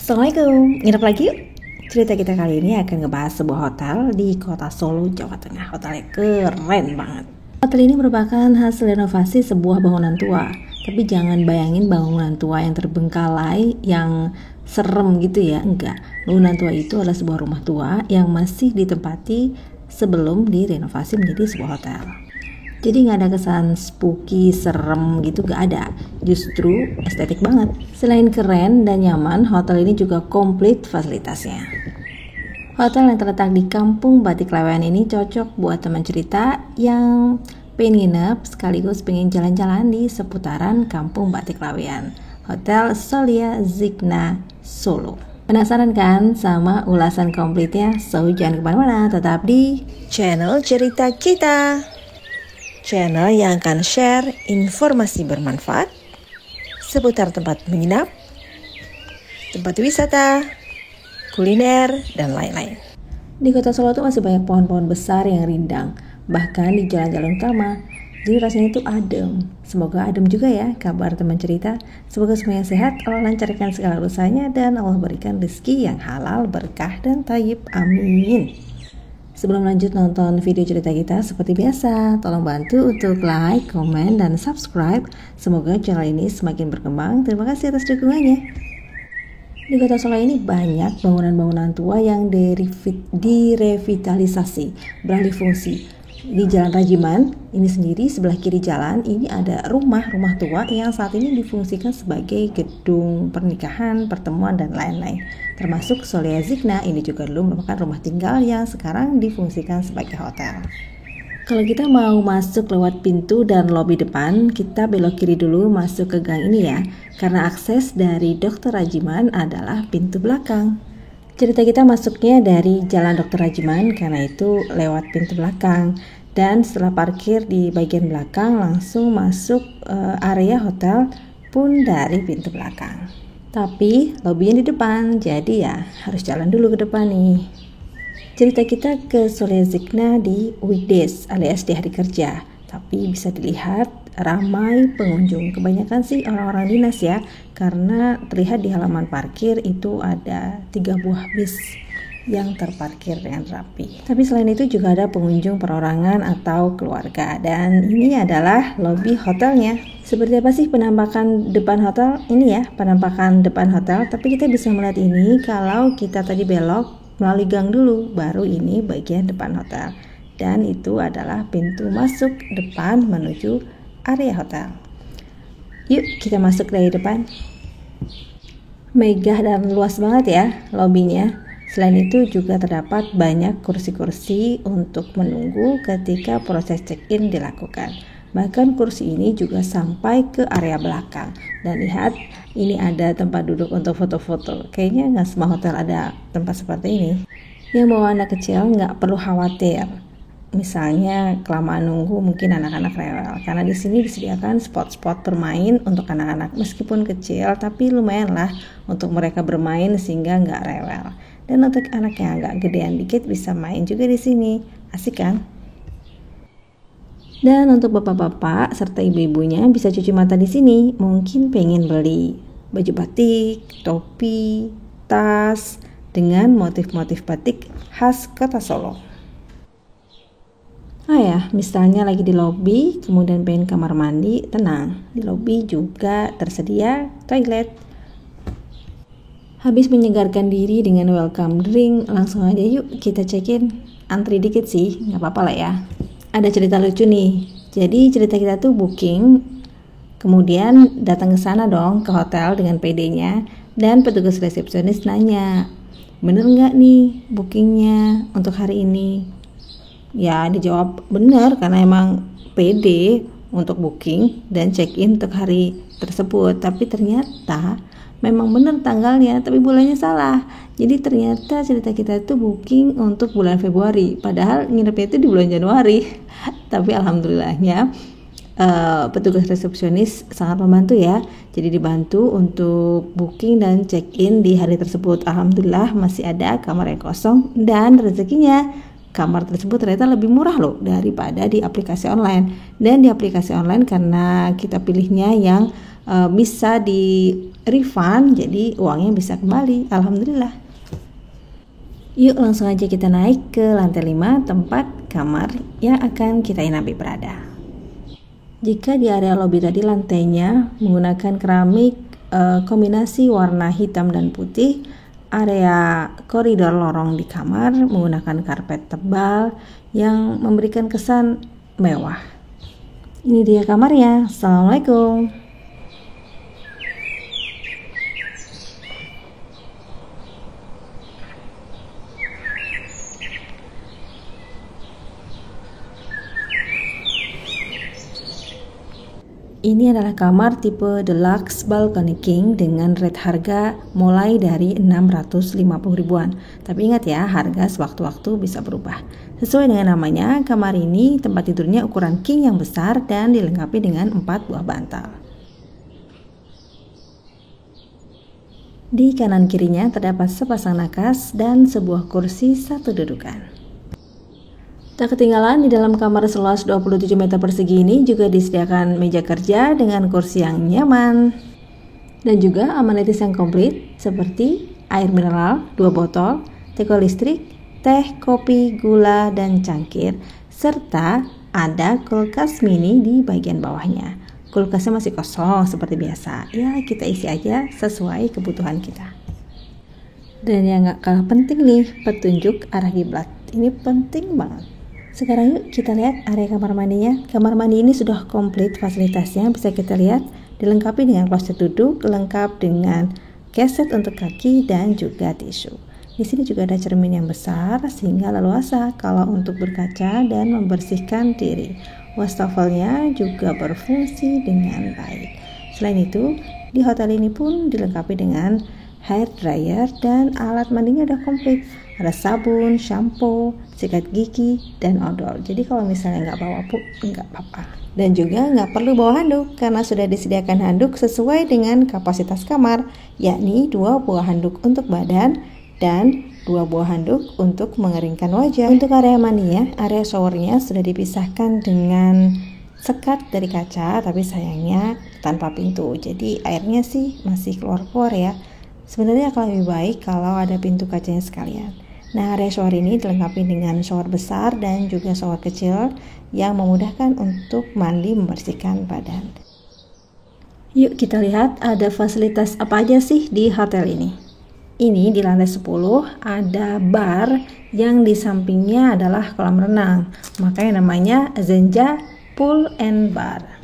Assalamualaikum, nginep lagi yuk. Cerita kita kali ini akan ngebahas sebuah hotel di kota Solo, Jawa Tengah. Hotelnya keren banget. Hotel ini merupakan hasil renovasi sebuah bangunan tua. Tapi jangan bayangin bangunan tua yang terbengkalai, yang serem gitu ya, enggak. Bangunan tua itu adalah sebuah rumah tua yang masih ditempati sebelum direnovasi menjadi sebuah hotel. Jadi gak ada kesan spooky, serem gitu, gak ada. Justru estetik banget. Selain keren dan nyaman, hotel ini juga komplit fasilitasnya. Hotel yang terletak di Kampung Batik Lawean ini cocok buat teman cerita yang pengen nginep sekaligus pengen jalan-jalan di seputaran Kampung Batik Lawean. Hotel Solia Zigna Solo. Penasaran kan sama ulasan komplitnya? So jangan kemana-mana, tetap di channel Cerita Kita, channel yang akan share informasi bermanfaat seputar tempat menginap, tempat wisata, kuliner, dan lain-lain. Di kota Solo tuh masih banyak pohon-pohon besar yang rindang, bahkan di jalan-jalan utama. Jadi rasanya itu adem. Semoga adem juga ya kabar teman cerita. Semoga semuanya sehat, Allah lancarkan segala urusanya, dan Allah berikan rezeki yang halal, berkah, dan thayyib. Amin. Sebelum lanjut nonton video cerita kita, seperti biasa, tolong bantu untuk like, komen, dan subscribe. Semoga channel ini semakin berkembang. Terima kasih atas dukungannya. Di kota Solo ini banyak bangunan-bangunan tua yang direvitalisasi, beralih fungsi. Di Jalan Rajiman ini sendiri, sebelah kiri jalan, ini ada rumah-rumah tua yang saat ini difungsikan sebagai gedung pernikahan, pertemuan, dan lain-lain. Termasuk Solia Zigna, ini juga dulu merupakan rumah tinggal yang sekarang difungsikan sebagai hotel. Kalau kita mau masuk lewat pintu dan lobi depan, kita belok kiri dulu masuk ke gang ini ya, karena akses dari Dr. Rajiman adalah pintu belakang. Cerita kita masuknya dari Jalan Dr. Rajiman, karena itu lewat pintu belakang. Dan setelah parkir di bagian belakang, langsung masuk area hotel pun dari pintu belakang. Tapi lobinya di depan, jadi ya harus jalan dulu ke depan nih. Cerita kita ke Solia Zigna di weekdays alias di hari kerja, tapi bisa dilihat ramai pengunjung. Kebanyakan sih orang-orang dinas ya, karena terlihat di halaman parkir itu ada 3 buah bis yang terparkir dengan rapi. Tapi selain itu juga ada pengunjung perorangan atau keluarga, dan ini adalah lobi hotelnya. Seperti apa sih penampakan depan hotel? Ini ya penampakan depan hotel, tapi kita bisa melihat ini kalau kita tadi belok melalui gang dulu, baru ini bagian depan hotel. Dan itu adalah pintu masuk depan menuju area hotel. Yuk kita masuk dari depan. Megah dan luas banget ya lobinya. Selain itu juga terdapat banyak kursi-kursi untuk menunggu ketika proses check-in dilakukan. Bahkan kursi ini juga sampai ke area belakang. Dan lihat, ini ada tempat duduk untuk foto-foto. Kayaknya nggak semua hotel ada tempat seperti ini. Yang bawa anak kecil nggak perlu khawatir. Misalnya kelamaan nunggu mungkin anak-anak rewel. Karena di sini disediakan spot-spot bermain untuk anak-anak. Meskipun kecil, tapi lumayan lah untuk mereka bermain sehingga nggak rewel. Dan untuk anak yang agak gedean dikit bisa main juga di sini. Asik kan? Dan untuk bapak-bapak serta ibu-ibunya bisa cuci mata di sini. Mungkin pengen beli baju batik, topi, tas dengan motif-motif batik khas kota Solo. Misalnya lagi di lobi, kemudian pengen kamar mandi, tenang. Di lobi juga tersedia toilet. Habis menyegarkan diri dengan welcome drink, langsung aja yuk kita check-in. Antri dikit sih, nggak apa-apa lah ya. Ada cerita lucu nih. Jadi cerita kita tuh booking, kemudian datang ke sana dong ke hotel dengan PD-nya, dan petugas resepsionis nanya, bener nggak nih bookingnya untuk hari ini? Ya dijawab bener karena emang PD untuk booking dan check-in untuk hari tersebut. Tapi ternyata memang benar tanggalnya, tapi bulannya salah. Jadi ternyata cerita kita itu booking untuk bulan Februari, padahal nginepnya itu di bulan Januari. Tapi alhamdulillahnya petugas resepsionis sangat membantu ya. Jadi dibantu untuk booking dan check-in di hari tersebut. Alhamdulillah masih ada kamar yang kosong, dan rezekinya kamar tersebut ternyata lebih murah loh daripada di aplikasi online. Dan di aplikasi online karena kita pilihnya yang bisa di refund, jadi uangnya bisa kembali. Alhamdulillah. Yuk langsung aja kita naik ke lantai 5 tempat kamar yang akan kita inapi berada. Jika di area lobi tadi lantainya menggunakan keramik kombinasi warna hitam dan putih, area koridor lorong di kamar menggunakan karpet tebal yang memberikan kesan mewah. Ini dia kamarnya. Assalamualaikum. Ini adalah kamar tipe Deluxe Balcony King dengan rate harga mulai dari 650 ribuan. Tapi ingat ya, harga sewaktu-waktu bisa berubah. Sesuai dengan namanya, kamar ini tempat tidurnya ukuran king yang besar dan dilengkapi dengan 4 buah bantal. Di kanan kirinya terdapat sepasang nakas dan sebuah kursi satu dudukan. Tak ketinggalan, di dalam kamar seluas 27 meter persegi ini juga disediakan meja kerja dengan kursi yang nyaman. Dan juga amenities yang komplit seperti air mineral 2 botol, teko listrik, teh, kopi, gula, dan cangkir. Serta ada kulkas mini di bagian bawahnya. Kulkasnya masih kosong seperti biasa. Ya, kita isi aja sesuai kebutuhan kita. Dan yang gak kalah penting nih, petunjuk arah kiblat. Ini penting banget. Sekarang yuk kita lihat area kamar mandinya. Kamar mandi ini sudah komplit fasilitasnya, bisa kita lihat dilengkapi dengan kloset duduk, lengkap dengan keset untuk kaki dan juga tisu. Di sini juga ada cermin yang besar sehingga leluasa kalau untuk berkaca dan membersihkan diri. Wastafelnya juga berfungsi dengan baik. Selain itu, di hotel ini pun dilengkapi dengan hair dryer dan alat mandinya udah komplit. Ada sabun, shampoo, sikat gigi, dan odol. Jadi kalau misalnya nggak bawa pun nggak apa-apa. Dan juga nggak perlu bawa handuk karena sudah disediakan handuk sesuai dengan kapasitas kamar, yakni 2 buah handuk untuk badan dan 2 buah handuk untuk mengeringkan wajah. Untuk area mandi ya, area showernya sudah dipisahkan dengan sekat dari kaca, tapi sayangnya tanpa pintu. Jadi airnya sih masih keluar-keluar ya. Sebenarnya akan lebih baik kalau ada pintu kacanya sekalian. Nah, area shower ini dilengkapi dengan shower besar dan juga shower kecil yang memudahkan untuk mandi membersihkan badan. Yuk kita lihat ada fasilitas apa aja sih di hotel ini. Ini di lantai 10 ada bar yang di sampingnya adalah kolam renang. Makanya namanya Zenja Pool and Bar.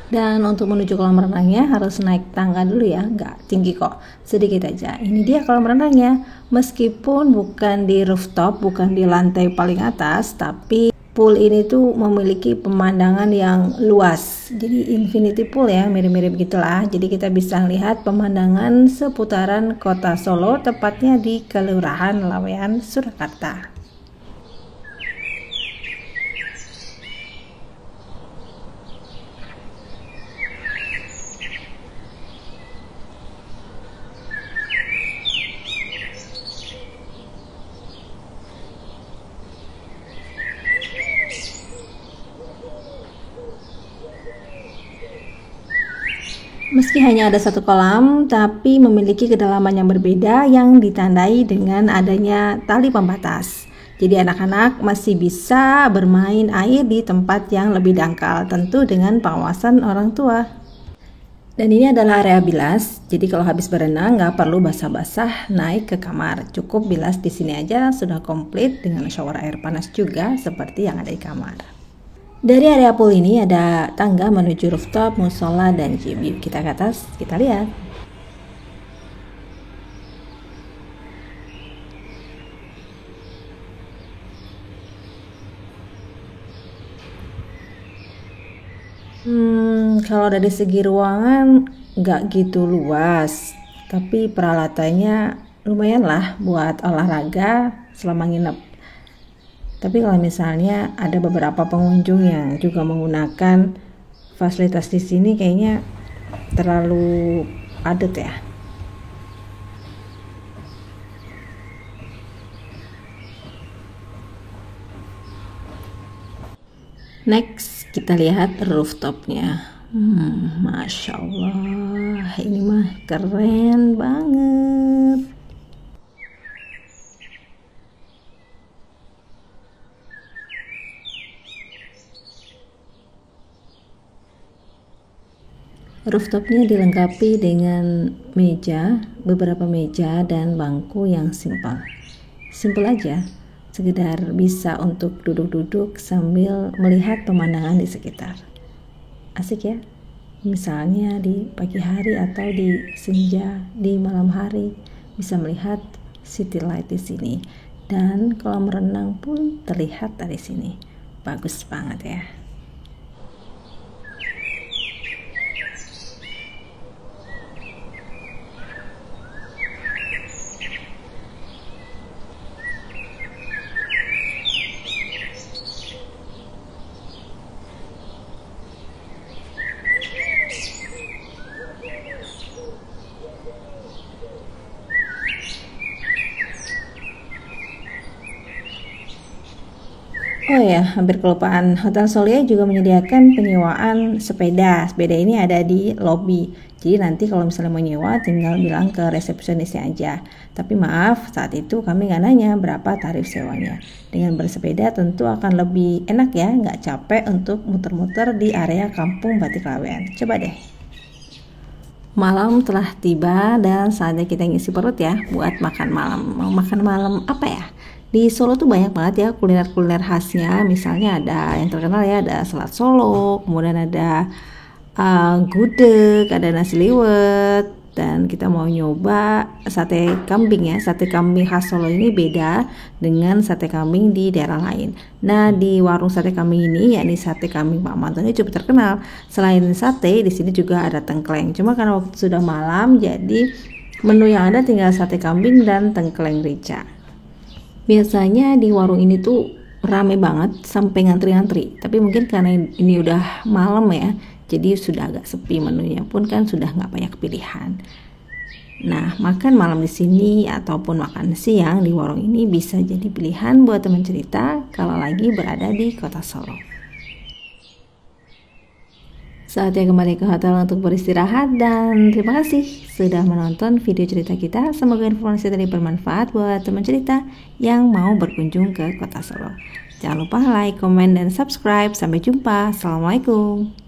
Dan untuk menuju kolam renangnya harus naik tangga dulu ya, nggak tinggi kok, sedikit aja. Ini dia kolam renangnya, meskipun bukan di rooftop, bukan di lantai paling atas, tapi pool ini tuh memiliki pemandangan yang luas. Jadi infinity pool ya, mirip-mirip gitulah. Jadi kita bisa lihat pemandangan seputaran kota Solo, tepatnya di Kelurahan Lawean, Surakarta. Meski hanya ada 1 kolam, tapi memiliki kedalaman yang berbeda yang ditandai dengan adanya tali pembatas. Jadi anak-anak masih bisa bermain air di tempat yang lebih dangkal, tentu dengan pengawasan orang tua. Dan ini adalah area bilas, jadi kalau habis berenang nggak perlu basah-basah naik ke kamar. Cukup bilas di sini aja sudah komplit dengan shower air panas juga seperti yang ada di kamar. Dari area pool ini ada tangga menuju rooftop, musola, dan gym. Yuk kita ke atas, kita lihat. Kalau dari segi ruangan nggak gitu luas, tapi peralatannya lumayan lah buat olahraga selama nginep. Tapi kalau misalnya ada beberapa pengunjung yang juga menggunakan fasilitas di sini, kayaknya terlalu padat ya. Next kita lihat rooftopnya. Masya Allah, ini mah keren banget. Rooftopnya dilengkapi dengan beberapa meja dan bangku yang simpel. Simpel aja, sekedar bisa untuk duduk-duduk sambil melihat pemandangan di sekitar. Asik ya, misalnya di pagi hari atau di senja, di malam hari bisa melihat city light di sini. Dan kolam renang pun terlihat dari sini. Bagus banget ya. Oh ya, hampir kelupaan. Hotel Solia juga menyediakan penyewaan sepeda. Sepeda ini ada di lobi. Jadi nanti kalau misalnya mau nyewa, tinggal bilang ke resepsionisnya aja. Tapi maaf, saat itu kami nggak nanya berapa tarif sewanya. Dengan bersepeda tentu akan lebih enak ya, nggak capek untuk muter-muter di area Kampung Batik Lawean. Coba deh. Malam telah tiba dan saatnya kita ngisi perut ya buat makan malam. Mau makan malam apa ya? Di Solo tuh banyak banget ya kuliner-kuliner khasnya. Misalnya ada yang terkenal ya, ada selat Solo, kemudian ada gudeg, ada nasi liwet, dan kita mau nyoba sate kambing ya. Sate kambing khas Solo ini beda dengan sate kambing di daerah lain. Nah, di warung sate kambing ini, yakni sate kambing Pak Manto, ini cukup terkenal. Selain sate, di sini juga ada tengkleng. Cuma karena waktu sudah malam, jadi menu yang ada tinggal sate kambing dan tengkleng rica. Biasanya di warung ini tuh rame banget sampai ngantri-ngantri. Tapi mungkin karena ini udah malam ya, jadi sudah agak sepi, menunya pun kan sudah nggak banyak pilihan. Nah, makan malam di sini ataupun makan siang di warung ini bisa jadi pilihan buat teman cerita kalau lagi berada di kota Solo. Saatnya kembali ke hotel untuk beristirahat dan terima kasih sudah menonton video cerita kita. Semoga informasi tadi bermanfaat buat teman cerita yang mau berkunjung ke kota Solo. Jangan lupa like, komen, dan subscribe. Sampai jumpa. Assalamualaikum.